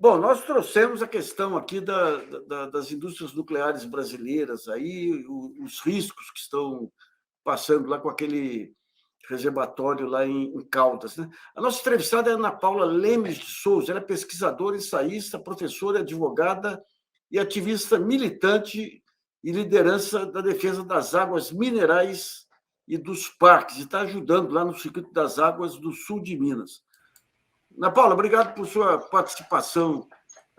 Bom, nós trouxemos a questão aqui das indústrias nucleares brasileiras, aí, os riscos que estão passando lá com aquele reservatório lá em Caldas. Né? A nossa entrevistada é Ana Paula Lemes de Souza, ela é pesquisadora, ensaísta, professora, advogada e ativista militante e liderança da defesa das águas minerais e dos parques, e está ajudando lá no Circuito das Águas do Sul de Minas. Ana Paula, obrigado por sua participação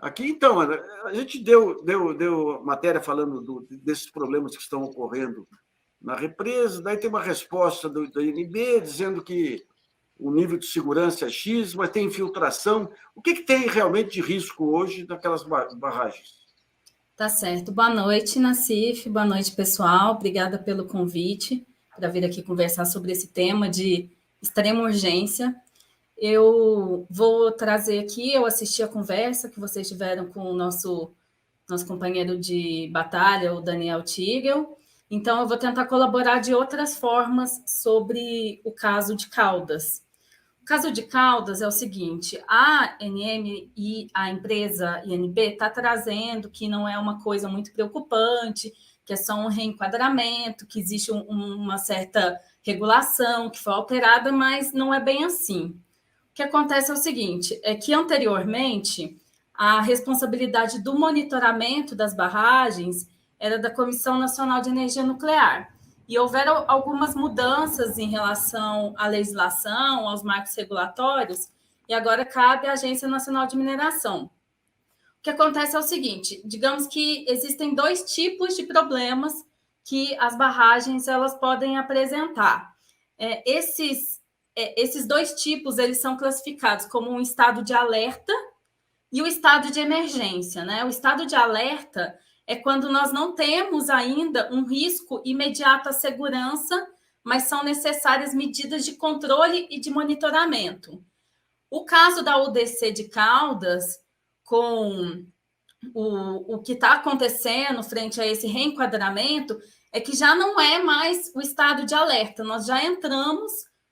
aqui. Então, Ana, a gente deu matéria falando desses problemas que estão ocorrendo na represa, daí tem uma resposta da INB dizendo que o nível de segurança é X, mas tem infiltração. O que tem realmente de risco hoje naquelas barragens? Tá certo. Boa noite, Nassif. Boa noite, pessoal. Obrigada pelo convite para vir aqui conversar sobre esse tema de extrema urgência. Eu vou trazer aqui, eu assisti a conversa que vocês tiveram com o nosso companheiro de batalha, o Daniel Tigel. Então, eu vou tentar colaborar de outras formas sobre o caso de Caldas. O caso de Caldas é o seguinte, a ANM e a empresa INB está trazendo que não é uma coisa muito preocupante, que é só um reenquadramento, que existe uma certa regulação que foi alterada, mas não é bem assim. O que acontece é o seguinte, é que anteriormente a responsabilidade do monitoramento das barragens era da Comissão Nacional de Energia Nuclear. E houveram algumas mudanças em relação à legislação, aos marcos regulatórios, e agora cabe à Agência Nacional de Mineração. O que acontece é o seguinte, digamos que existem dois tipos de problemas que as barragens elas podem apresentar. Esses dois tipos eles são classificados como um estado de alerta e o estado de emergência, né? O estado de alerta é quando nós não temos ainda um risco imediato à segurança, mas são necessárias medidas de controle e de monitoramento. O caso da UDC de Caldas, com o que está acontecendo frente a esse reenquadramento, é que já não é mais o estado de alerta, nós já entramos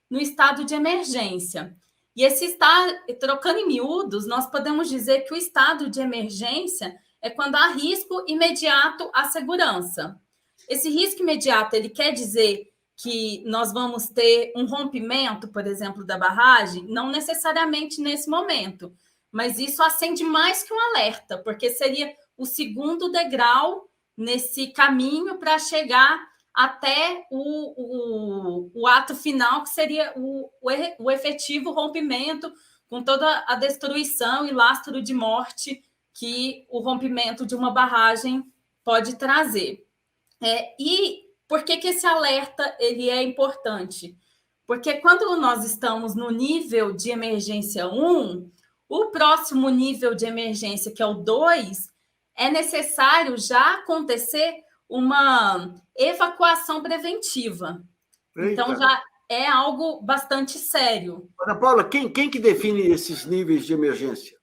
no estado de emergência. E esse estado, trocando em miúdos, nós podemos dizer que o estado de emergência é quando há risco imediato à segurança. Esse risco imediato, ele quer dizer que nós vamos ter um rompimento, por exemplo, da barragem? Não necessariamente nesse momento, mas isso acende mais que um alerta, porque seria o segundo degrau nesse caminho para chegar até o ato final, que seria o efetivo rompimento, com toda a destruição e lastro de morte que o rompimento de uma barragem pode trazer. E por que esse alerta ele é importante? Porque quando nós estamos no nível de emergência 1, o próximo nível de emergência, que é o 2, é necessário já acontecer uma evacuação preventiva. Eita. Então, já é algo bastante sério. Ana Paula, quem que define esses níveis de emergência?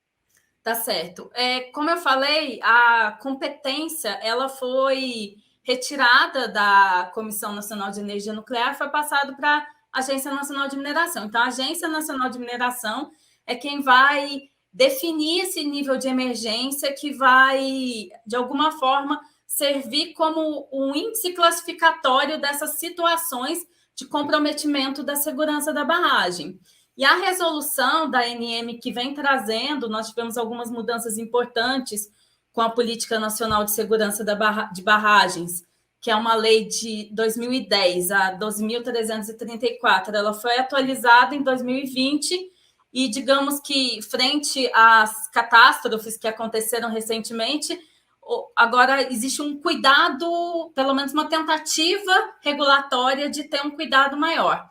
Tá certo. Como eu falei, a competência ela foi retirada da Comissão Nacional de Energia Nuclear, foi passado para a Agência Nacional de Mineração. Então, a Agência Nacional de Mineração é quem vai definir esse nível de emergência que vai, de alguma forma, servir como um índice classificatório dessas situações de comprometimento da segurança da barragem. E a resolução da ANM que vem trazendo, nós tivemos algumas mudanças importantes com a Política Nacional de Segurança de Barragens, que é uma lei de 2010, a 12.334. Ela foi atualizada em 2020 e, digamos que, frente às catástrofes que aconteceram recentemente, agora existe um cuidado, pelo menos uma tentativa regulatória de ter um cuidado maior.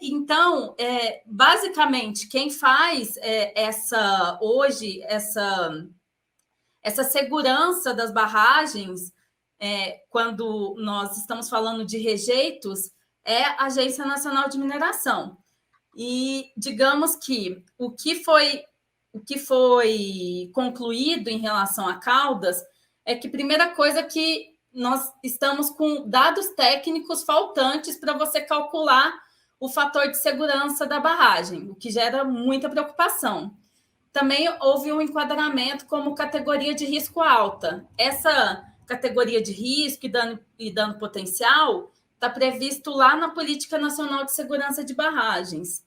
Então, basicamente, quem faz essa segurança das barragens, quando nós estamos falando de rejeitos, é a Agência Nacional de Mineração. E digamos que o que foi concluído em relação a Caldas é que, primeira coisa, que nós estamos com dados técnicos faltantes para você calcular o fator de segurança da barragem, o que gera muita preocupação. também houve um enquadramento como categoria de risco alta. Essa categoria de risco e dano potencial está previsto lá na Política Nacional de Segurança de Barragens.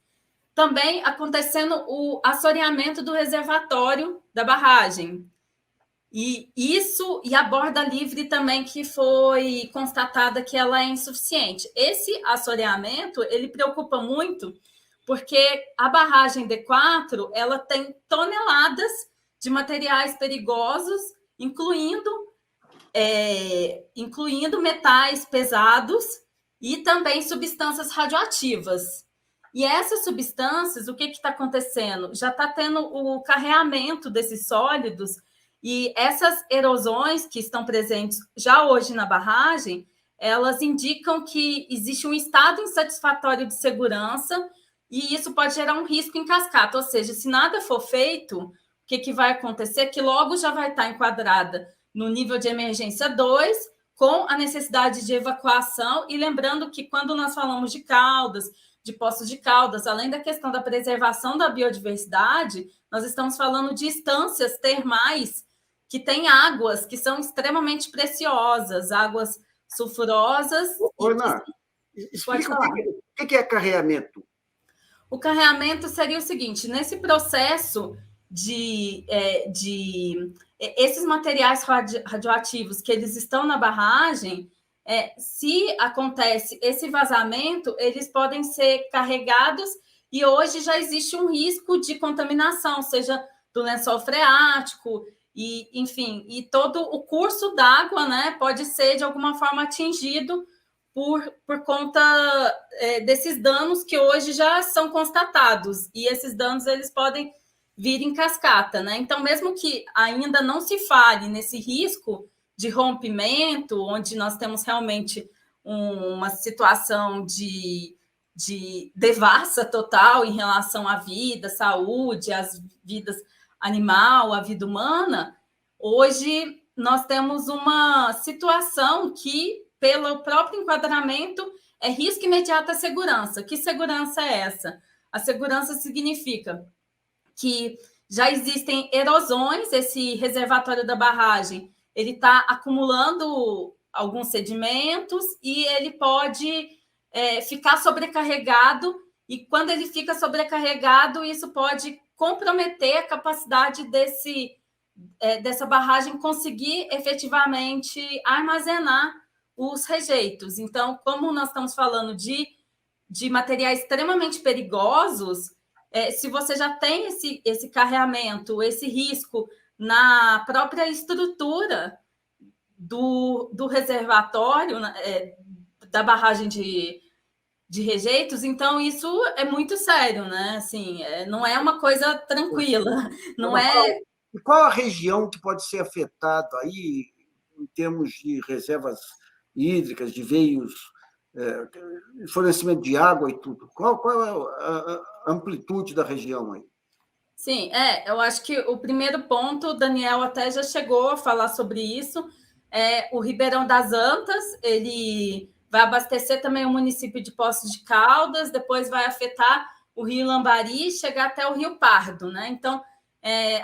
Também acontecendo o assoreamento do reservatório da barragem. E a borda livre também, que foi constatada que ela é insuficiente. Esse assoreamento, ele preocupa muito, porque a barragem D4, ela tem toneladas de materiais perigosos, incluindo metais pesados e também substâncias radioativas. E essas substâncias, o que está acontecendo? Já está tendo o carreamento desses sólidos, e essas erosões que estão presentes já hoje na barragem, elas indicam que existe um estado insatisfatório de segurança, e isso pode gerar um risco em cascata. Ou seja, se nada for feito, o que vai acontecer? Que logo já vai estar enquadrada no nível de emergência 2, com a necessidade de evacuação. E lembrando que quando nós falamos de Caldas, de Poços de Caldas, além da questão da preservação da biodiversidade, nós estamos falando de estâncias termais que têm águas que são extremamente preciosas, águas sulfurosas. Ana, explica o que é carreamento. O carreamento seria o seguinte: nesse processo esses materiais radioativos que eles estão na barragem, se acontece esse vazamento, eles podem ser carregados, e hoje já existe um risco de contaminação, seja do lençol freático, e, enfim, e todo o curso d'água, né, pode ser de alguma forma atingido por conta desses danos que hoje já são constatados, e esses danos eles podem vir em cascata, né? Então, mesmo que ainda não se fale nesse risco de rompimento, onde nós temos realmente uma situação de devassa total em relação à vida, saúde, às vidas animal, à vida humana, hoje nós temos uma situação que, pelo próprio enquadramento, é risco imediato à segurança. Que segurança é essa? A segurança significa que já existem erosões, esse reservatório da barragem, ele está acumulando alguns sedimentos e ele pode ficar sobrecarregado, e quando ele fica sobrecarregado, isso pode comprometer a capacidade dessa barragem conseguir efetivamente armazenar os rejeitos. Então, como nós estamos falando de materiais extremamente perigosos, se você já tem esse carreamento, esse risco na própria estrutura do reservatório, da barragem de rejeitos, então isso é muito sério, né? Assim, não é uma coisa tranquila. Não é. E qual a região que pode ser afetada aí em termos de reservas hídricas, de veios, fornecimento de água e tudo? Qual é a amplitude da região aí? Sim, eu acho que o primeiro ponto, o Daniel até já chegou a falar sobre isso, o Ribeirão das Antas, ele vai abastecer também o município de Poços de Caldas, depois vai afetar o Rio Lambari, chegar até o Rio Pardo, né? Então,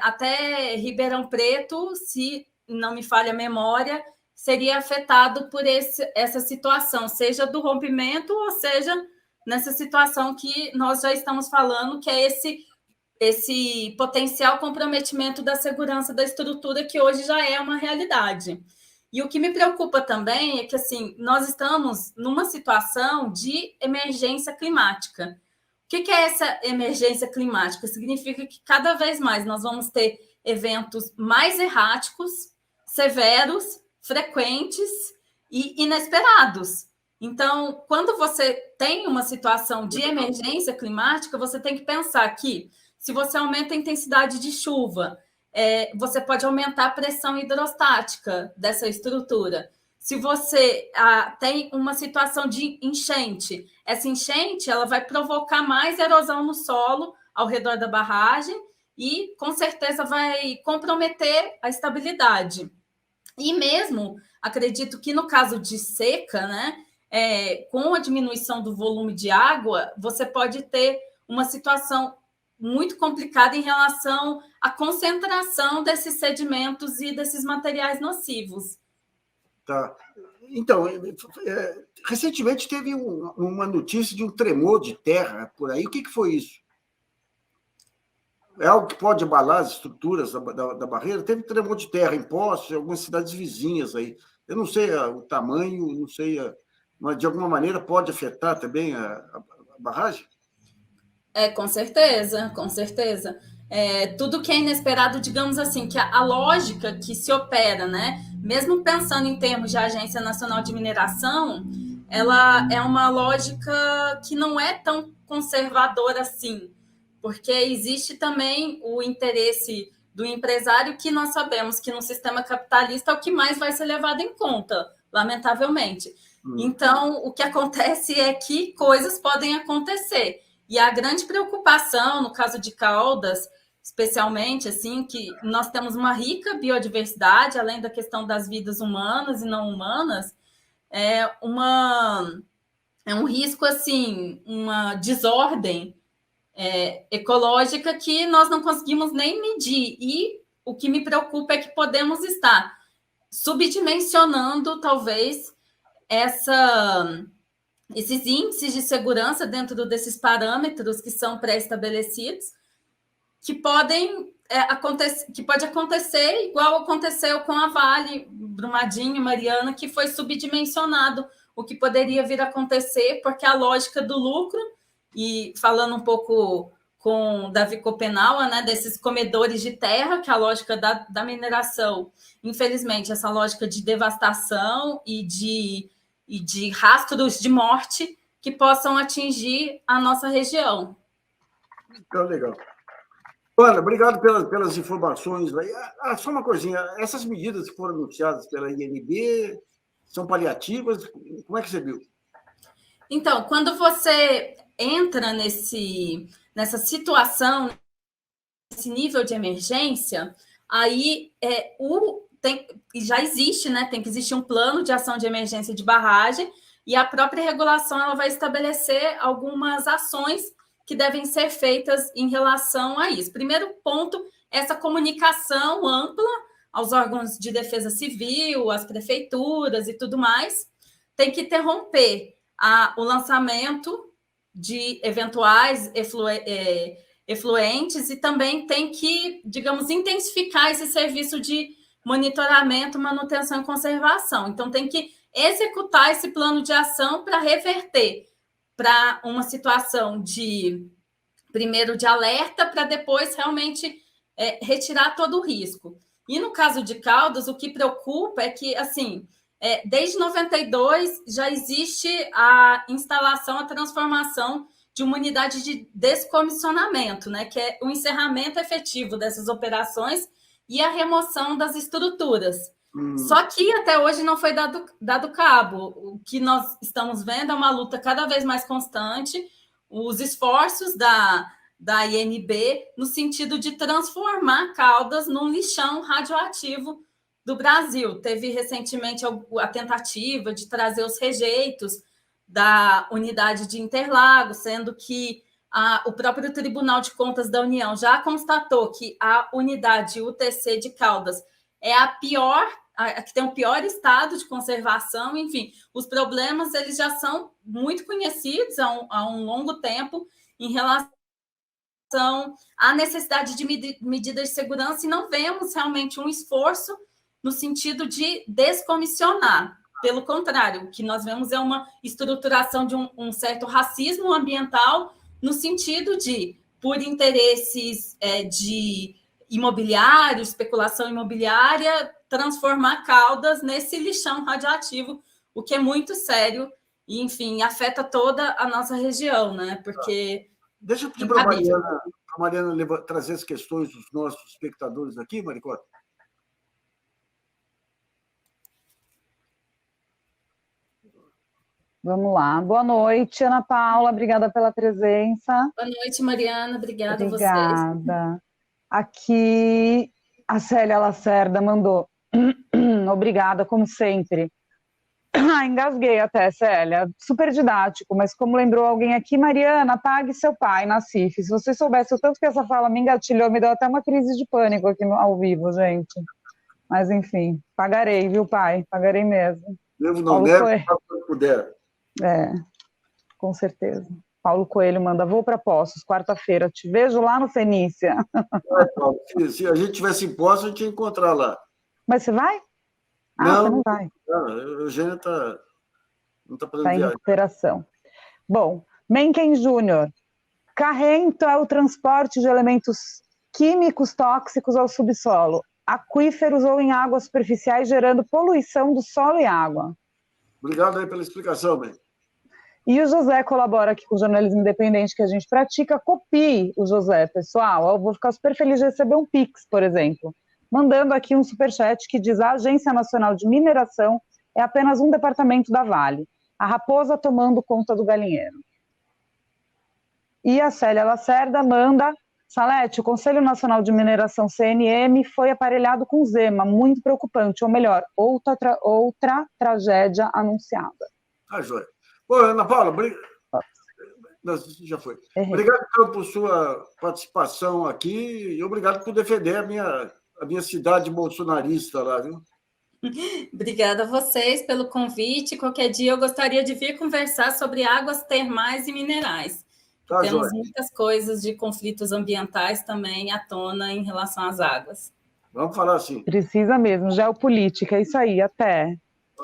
até Ribeirão Preto, se não me falha a memória, seria afetado por essa situação, seja do rompimento, ou seja, nessa situação que nós já estamos falando, que é esse potencial comprometimento da segurança da estrutura, que hoje já é uma realidade. E o que me preocupa também é que, assim, nós estamos numa situação de emergência climática. O que é essa emergência climática? Significa que cada vez mais nós vamos ter eventos mais erráticos, severos, frequentes e inesperados. Então, quando você tem uma situação de emergência climática, você tem que pensar que, se você aumenta a intensidade de chuva, você pode aumentar a pressão hidrostática dessa estrutura. Se você tem uma situação de enchente, essa enchente ela vai provocar mais erosão no solo ao redor da barragem e, com certeza, vai comprometer a estabilidade. E mesmo, acredito que no caso de seca, né, com a diminuição do volume de água, você pode ter uma situação muito complicada em relação à concentração desses sedimentos e desses materiais nocivos. Tá. Então, recentemente teve uma notícia de um tremor de terra por aí. O que foi isso? É algo que pode abalar as estruturas da barreira? Teve tremor de terra em Poços, em algumas cidades vizinhas aí. Eu não sei o tamanho, não sei, mas de alguma maneira pode afetar também a barragem? Com certeza, com certeza. Tudo que é inesperado, digamos assim, que a lógica que se opera, né? Mesmo pensando em termos de Agência Nacional de Mineração, ela é uma lógica que não é tão conservadora assim, porque existe também o interesse do empresário, que nós sabemos que no sistema capitalista é o que mais vai ser levado em conta, lamentavelmente. Então, o que acontece é que coisas podem acontecer. E a grande preocupação, no caso de Caldas, especialmente, assim, que nós temos uma rica biodiversidade, além da questão das vidas humanas e não humanas, é um risco, assim, uma desordem ecológica que nós não conseguimos nem medir. E o que me preocupa é que podemos estar subdimensionando, talvez, esses índices de segurança dentro desses parâmetros que são pré-estabelecidos, que podem acontecer igual aconteceu com a Vale, Brumadinho, Mariana, que foi subdimensionado o que poderia vir a acontecer, porque a lógica do lucro, e falando um pouco com Davi Copenaua, né, desses comedores de terra, que é a lógica da mineração, infelizmente, essa lógica de devastação e de rastros de morte que possam atingir a nossa região. Então, legal. Ana, obrigado pelas informações. Só uma coisinha, essas medidas que foram anunciadas pela INB são paliativas? Como é que você viu? Então, quando você entra nessa situação, nesse nível de emergência, aí já existe, né? Tem que existir um plano de ação de emergência de barragem, e a própria regulação ela vai estabelecer algumas ações que devem ser feitas em relação a isso. Primeiro ponto, essa comunicação ampla aos órgãos de defesa civil, às prefeituras e tudo mais, tem que interromper o lançamento de eventuais efluentes e também tem que, digamos, intensificar esse serviço de monitoramento, manutenção e conservação. Então, tem que executar esse plano de ação para reverter para uma situação primeiro de alerta, para depois realmente retirar todo o risco. E no caso de Caldas, o que preocupa é que, assim, desde 92 já existe a instalação, a transformação de uma unidade de descomissionamento, né, que é o encerramento efetivo dessas operações e a remoção das estruturas. Só que até hoje não foi dado cabo. O que nós estamos vendo é uma luta cada vez mais constante, os esforços da INB no sentido de transformar Caldas num lixão radioativo do Brasil. Teve recentemente a tentativa de trazer os rejeitos da unidade de Interlagos, sendo que o próprio Tribunal de Contas da União já constatou que a unidade UTC de Caldas é a que tem o pior estado de conservação. Enfim, os problemas eles já são muito conhecidos há um longo tempo em relação à necessidade de medidas de segurança, e não vemos realmente um esforço no sentido de descomissionar. Pelo contrário, o que nós vemos é uma estruturação de um certo racismo ambiental, no sentido de, por interesses de imobiliário, especulação imobiliária, transformar Caldas nesse lixão radioativo, o que é muito sério e, enfim, afeta toda a nossa região, né? Porque... Deixa eu pedir para a Mariana trazer as questões dos nossos espectadores aqui, Maricota. Vamos lá. Boa noite, Ana Paula. Obrigada pela presença. Boa noite, Mariana. Obrigada a vocês. Obrigada. Aqui, a Célia Lacerda mandou. Obrigada, como sempre. Engasguei até, Célia. Super didático, mas como lembrou alguém aqui, Mariana, pague seu pai na CIF. Se você soubesse o tanto que essa fala me engatilhou, me deu até uma crise de pânico aqui ao vivo, gente. Mas, enfim, pagarei, viu, pai? Pagarei mesmo. Devo não nego, quando puder. Com certeza. Paulo Coelho manda, vou para Poços, quarta-feira, te vejo lá no Fenícia. Paulo, se a gente tivesse em Poços, a gente ia encontrar lá. Mas você vai? Você não vai. Não, a Eugênia não está fazendo viagem. Está em recuperação. Bom, Mencken Júnior. Carrento é o transporte de elementos químicos tóxicos ao subsolo, aquíferos ou em águas superficiais, gerando poluição do solo e água. Obrigado aí pela explicação, bem. E o José colabora aqui com o jornalismo independente que a gente pratica. Copie o José, pessoal. Eu vou ficar super feliz de receber um Pix, por exemplo. Mandando aqui um superchat que diz: a Agência Nacional de Mineração é apenas um departamento da Vale. A raposa tomando conta do galinheiro. E a Célia Lacerda manda: Salete, o Conselho Nacional de Mineração, CNM, foi aparelhado com Zema, muito preocupante, ou melhor, outra tragédia anunciada. Joia. Bom, Ana Paula, já foi. Obrigado por sua participação aqui e obrigado por defender a minha cidade bolsonarista lá, viu? Obrigada a vocês pelo convite. Qualquer dia eu gostaria de vir conversar sobre águas termais e minerais. Temos muitas coisas de conflitos ambientais também à tona em relação às águas. Vamos falar assim. Precisa mesmo, geopolítica, é isso aí, até.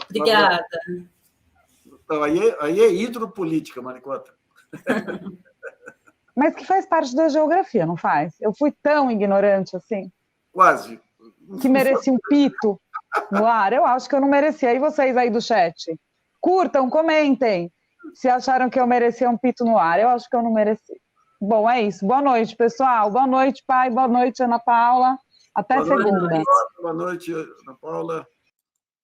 Obrigada. Então, aí é hidropolítica, Maricota. Mas que faz parte da geografia, não faz? Eu fui tão ignorante assim. Quase. Que merecia um pito no ar. Eu acho que eu não merecia. E vocês aí do chat? Curtam, comentem. Se acharam que eu merecia um pito no ar. Eu acho que eu não mereci. Bom, é isso. Boa noite, pessoal. Boa noite, pai. Boa noite, Ana Paula. Até segunda. Boa noite, Ana Paula.